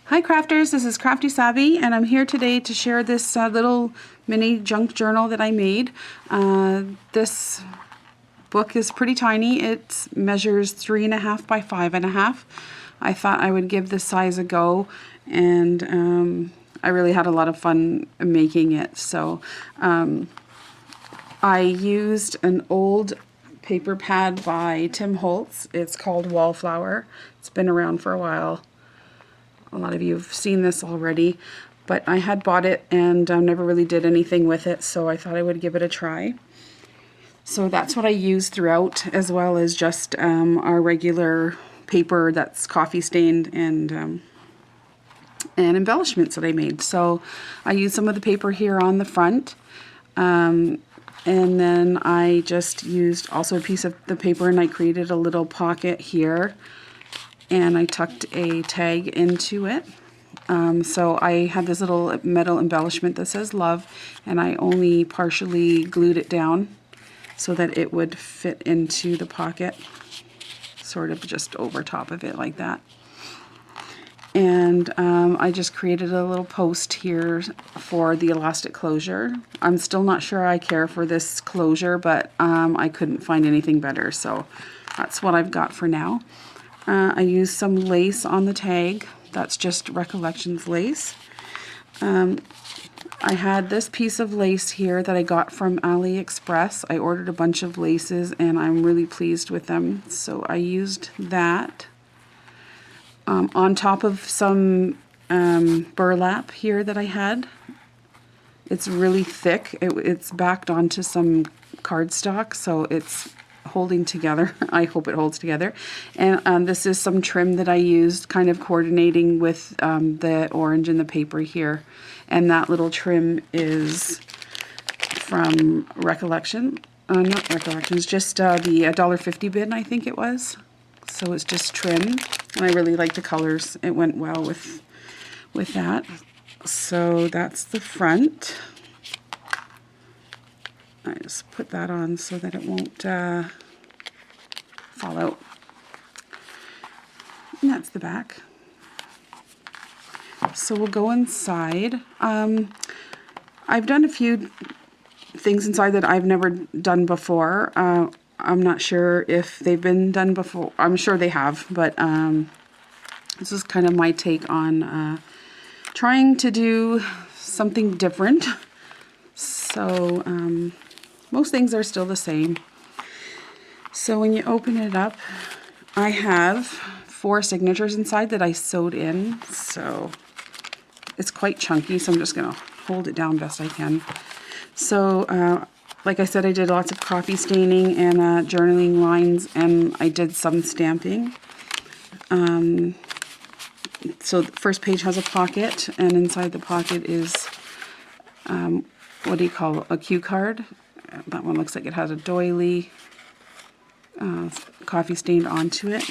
Hi crafters, this is Crafty Savvy and I'm here today to share this little mini junk journal that I made. This book is pretty tiny. It measures 3.5 by 5.5. I thought I would give this size a go, and I really had a lot of fun making it. So I used an old paper pad by Tim Holtz. It's called Wallflower. It's been around for a while. A lot of you have seen this already, but I had bought it and never really did anything with it, so I thought I would give it a try. So that's what I used throughout, as well as just our regular paper that's coffee stained and embellishments that I made. So I used some of the paper here on the front, and then I just used also a piece of the paper and I created a little pocket here. And I tucked a tag into it. So I had this little metal embellishment that says love, and I only partially glued it down so that it would fit into the pocket, sort of just over top of it like that. And I just created a little post here for the elastic closure. I'm still not sure I care for this closure, but I couldn't find anything better, so that's what I've got for now. I used some lace on the tag. That's just Recollections lace. I had this piece of lace here that I got from AliExpress. I ordered a bunch of laces and I'm really pleased with them. So I used that on top of some burlap here that I had. It's really thick. It's backed onto some cardstock, so it's holding together. I hope it holds together. And this is some trim that I used, kind of coordinating with the orange in the paper here. And that little trim is from not Recollections, just the $1.50 bin, I think it was. So it's just trim, and I really like the colors. It went well with that. So that's the front. I just put that on so that it won't fall out. And that's the back. So we'll go inside. I've done a few things inside that I've never done before. I'm not sure if they've been done before. I'm sure they have, but this is kind of my take on trying to do something different. So most things are still the same. So when you open it up, I have 4 signatures inside that I sewed in. So it's quite chunky, so I'm just going to hold it down best I can. So like I said, I did lots of coffee staining and journaling lines, and I did some stamping. So the first page has a pocket, and inside the pocket is what do you call it? A cue card. That one looks like it has a doily coffee stained onto it,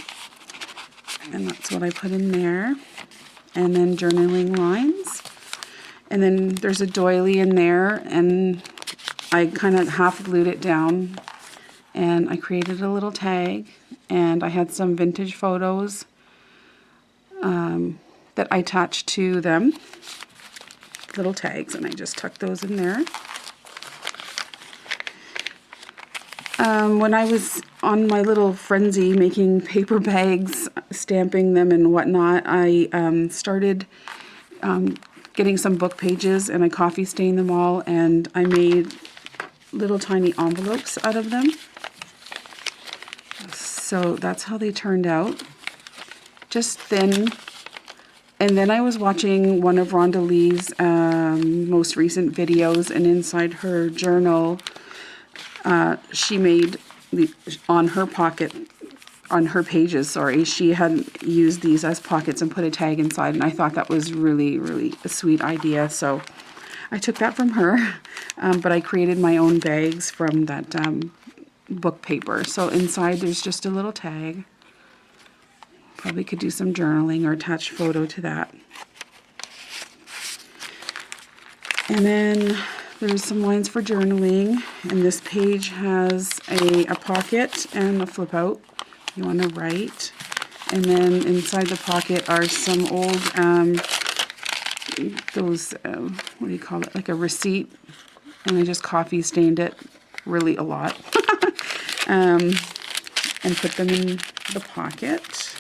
and that's what I put in there. And then journaling lines, and then there's a doily in there, and I kind of half glued it down, and I created a little tag, and I had some vintage photos that I attached to them, little tags, and I just tucked those in there. When I was on my little frenzy making paper bags, stamping them and whatnot, I started getting some book pages, and I coffee stained them all, and I made little tiny envelopes out of them. So that's how they turned out, just thin. And then I was watching one of Lilrhondalee's most recent videos, and inside her journal, she made on her pages, she had used these as pockets and put a tag inside, and I thought that was really, really a sweet idea. So I took that from her, but I created my own bags from that book paper. So inside there's just a little tag. Probably could do some journaling or attach a photo to that. And then there's some lines for journaling, and this page has a pocket and a flip out if you want to write. And then inside the pocket are some old, what do you call it, like a receipt. And I just coffee stained it really a lot. And put them in the pocket.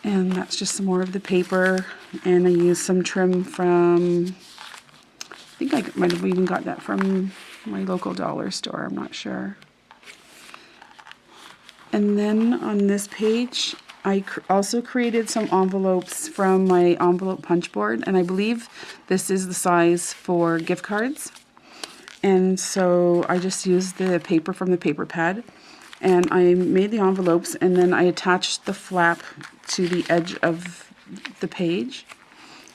And that's just some more of the paper. And I used some trim from, I think I might have even got that from my local dollar store, I'm not sure. And then on this page, I also created some envelopes from my envelope punch board, and I believe this is the size for gift cards. And so I just used the paper from the paper pad, and I made the envelopes, and then I attached the flap to the edge of the page.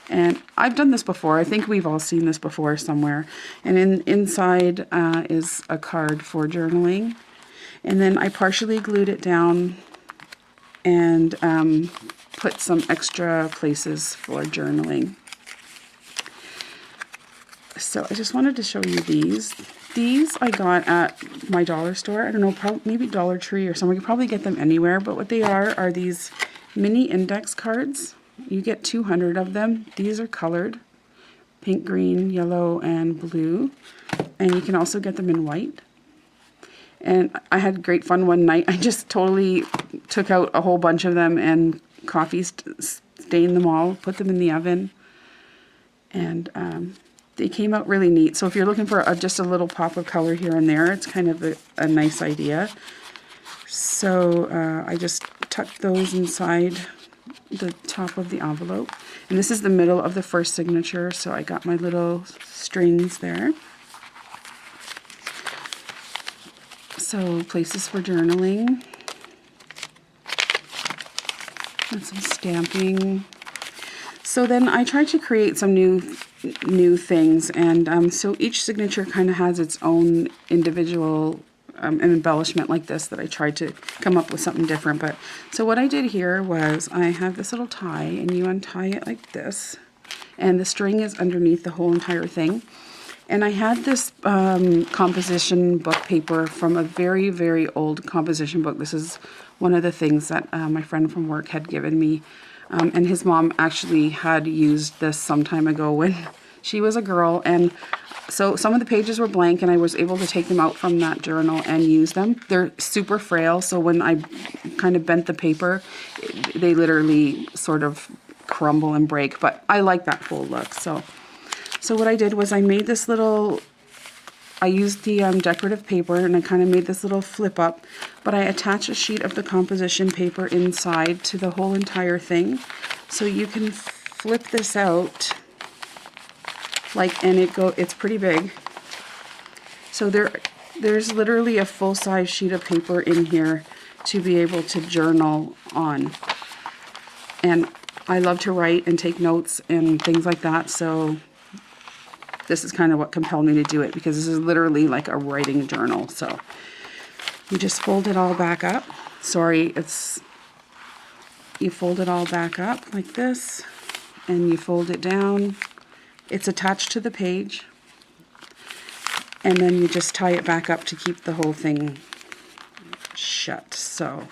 And I've done this before. I think we've all seen this before somewhere. And inside is a card for journaling. And then I partially glued it down and put some extra places for journaling. So I just wanted to show you these. These I got at my dollar store. I don't know, maybe Dollar Tree or somewhere. You can probably get them anywhere. But what they are these mini index cards. You get 200 of them. These are colored. Pink, green, yellow, and blue. And you can also get them in white. And I had great fun one night. I just totally took out a whole bunch of them and coffee stained them all, put them in the oven. And they came out really neat. So if you're looking for just a little pop of color here and there, it's kind of a nice idea. So I just tucked those inside the top of the envelope. And this is the middle of the first signature, so I got my little strings there. So places for journaling. And some stamping. So then I tried to create some new things, and so each signature kind of has its own individual embellishment like this that I tried to come up with something different. But so what I did here was I have this little tie, and you untie it like this, and the string is underneath the whole entire thing. And I had this composition book paper from a very, very old composition book. This is one of the things that my friend from work had given me. And his mom actually had used this some time ago when she was a girl. And so some of the pages were blank, and I was able to take them out from that journal and use them. They're super frail, so when I kind of bent the paper, they literally sort of crumble and break. But I like that full look. So what I did was I made this little, I used the decorative paper, and I kind of made this little flip up, but I attached a sheet of the composition paper inside to the whole entire thing. So you can flip this out, and it's pretty big. So there's literally a full-size sheet of paper in here to be able to journal on. And I love to write and take notes and things like that, so this is kind of what compelled me to do it, because this is literally like a writing journal. So you just fold it all back up. You fold it all back up like this, and you fold it down. It's attached to the page, and then you just tie it back up to keep the whole thing shut. So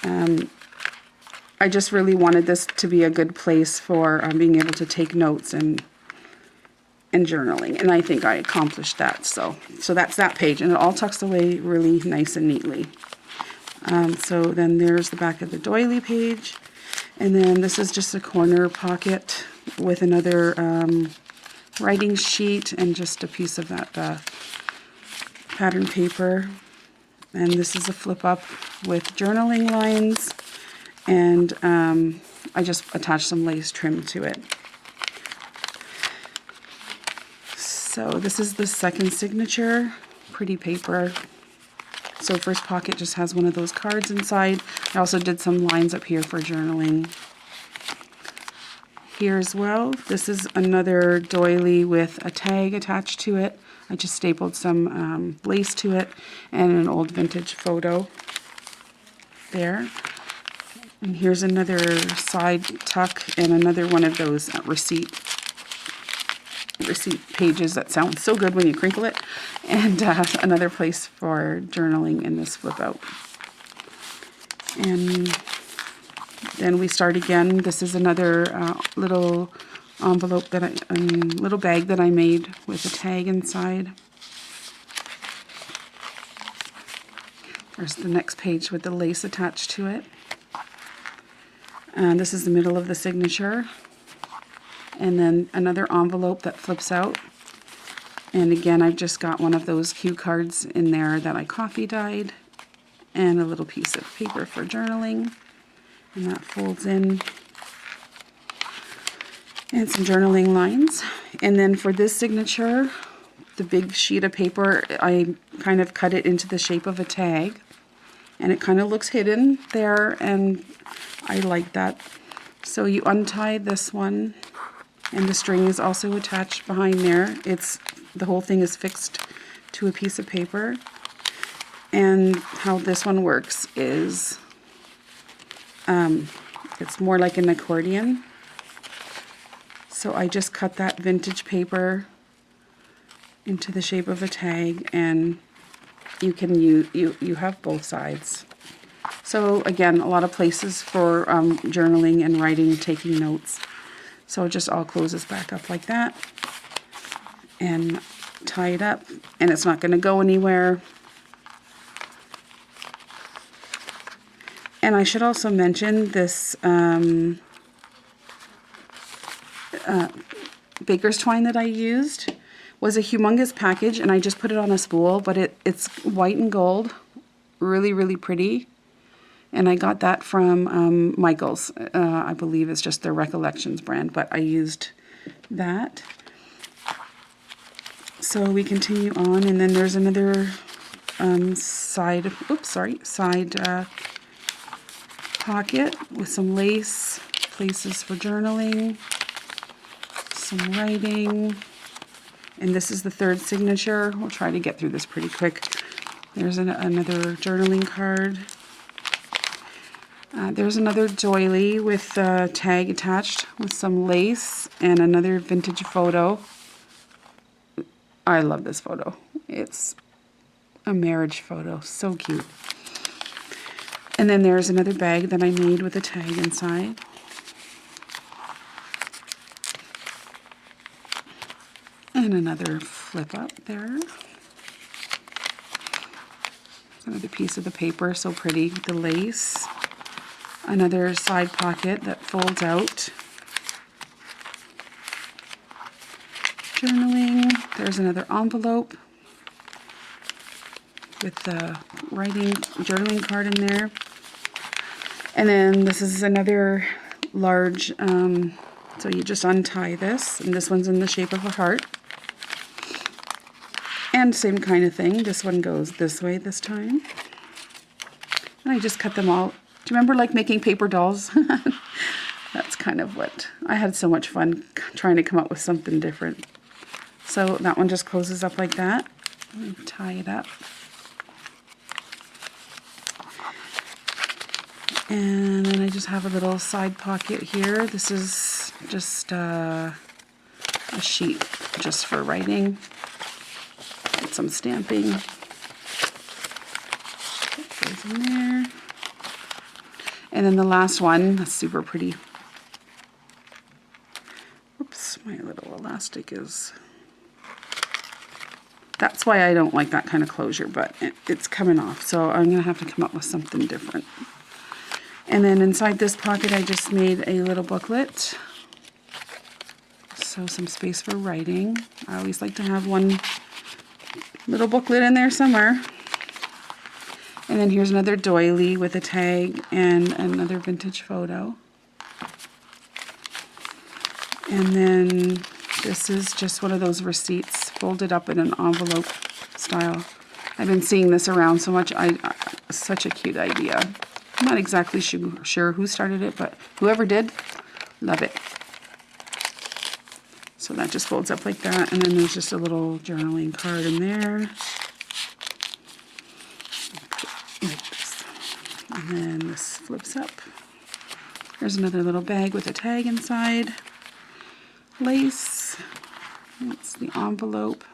I just really wanted this to be a good place for being able to take notes and journaling, and I think I accomplished that. So that's that page, and it all tucks away really nice and neatly. So then there's the back of the doily page, and then this is just a corner pocket with another writing sheet and just a piece of that pattern paper. And this is a flip up with journaling lines, and I just attached some lace trim to it. So this is the second signature, pretty paper. So first pocket just has one of those cards inside. I also did some lines up here for journaling. Here as well, this is another doily with a tag attached to it. I just stapled some lace to it and an old vintage photo there. And here's another side tuck and another one of those receipt pages that sound so good when you crinkle it, and another place for journaling in this flip out. And then we start again. This is another little envelope that little bag that I made with a tag inside. There's the next page with the lace attached to it. And this is the middle of the signature. And then another envelope that flips out. And again, I've just got one of those cue cards in there that I coffee dyed. And a little piece of paper for journaling. And that folds in. And some journaling lines. And then for this signature, the big sheet of paper, I kind of cut it into the shape of a tag. And it kind of looks hidden there, and I like that. So you untie this one, and the string is also attached behind there. The whole thing is fixed to a piece of paper. And how this one works is it's more like an accordion. So I just cut that vintage paper into the shape of a tag, and you can you have both sides. So again, a lot of places for journaling and writing, taking notes. So it just all closes back up like that and tie it up, and it's not going to go anywhere. And I should also mention this baker's twine that I used was a humongous package, and I just put it on a spool, but it's white and gold, really, really pretty. And I got that from Michael's. I believe it's just their Recollections brand, but I used that. So we continue on, and then there's another side pocket with some lace, places for journaling, some writing. And this is the third signature. We'll try to get through this pretty quick. There's another journaling card. There's another doily with a tag attached with some lace and another vintage photo. I love this photo. It's a marriage photo. So cute. And then there's another bag that I made with a tag inside. And another flip up there. Another piece of the paper, so pretty, with the lace. Another side pocket that folds out. Journaling. There's another envelope with the writing journaling card in there. And then this is another large, so you just untie this, and this one's in the shape of a heart. And same kind of thing. This one goes this way this time. And I just cut them all. Do you remember like making paper dolls? That's kind of what, I had so much fun trying to come up with something different. So that one just closes up like that. Tie it up. And then I just have a little side pocket here. This is just a sheet just for writing. Get some stamping. That goes in there. And then the last one, that's super pretty. Oops, my little elastic is... That's why I don't like that kind of closure, but it's coming off. So I'm going to have to come up with something different. And then inside this pocket, I just made a little booklet. So some space for writing. I always like to have one little booklet in there somewhere. And then here's another doily with a tag and another vintage photo. And then this is just one of those receipts folded up in an envelope style. I've been seeing this around so much. Such a cute idea. I'm not exactly sure who started it, but whoever did, love it. So that just folds up like that, and then there's just a little journaling card in there. Like this. And then this flips up. There's another little bag with a tag inside. Lace. That's the envelope.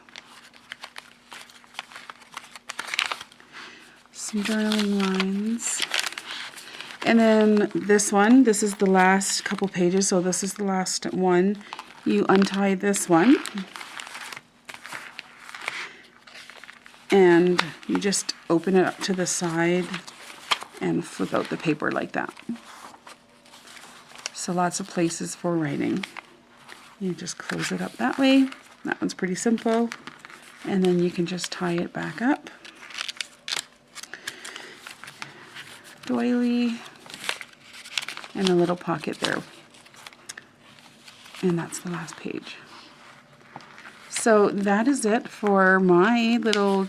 Some journaling lines. And then this one, this is the last couple pages, so this is the last one. You untie this one, and you just open it up to the side and flip out the paper like that. So lots of places for writing. You just close it up that way. That one's pretty simple. And then you can just tie it back up. Doily. And a little pocket there. And that's the last page. So that is it for my little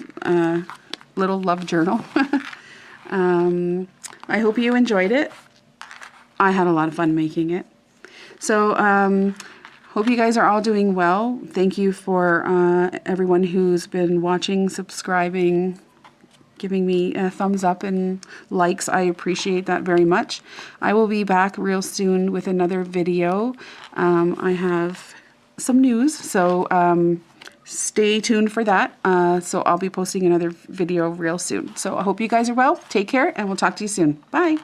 love journal. I hope you enjoyed it. I had a lot of fun making it. So hope you guys are all doing well. Thank you for everyone who's been watching, subscribing, giving me a thumbs up and likes. I appreciate that very much. I will be back real soon with another video. I have some news, so stay tuned for that. So I'll be posting another video real soon. So I hope you guys are well. Take care, and we'll talk to you soon. Bye.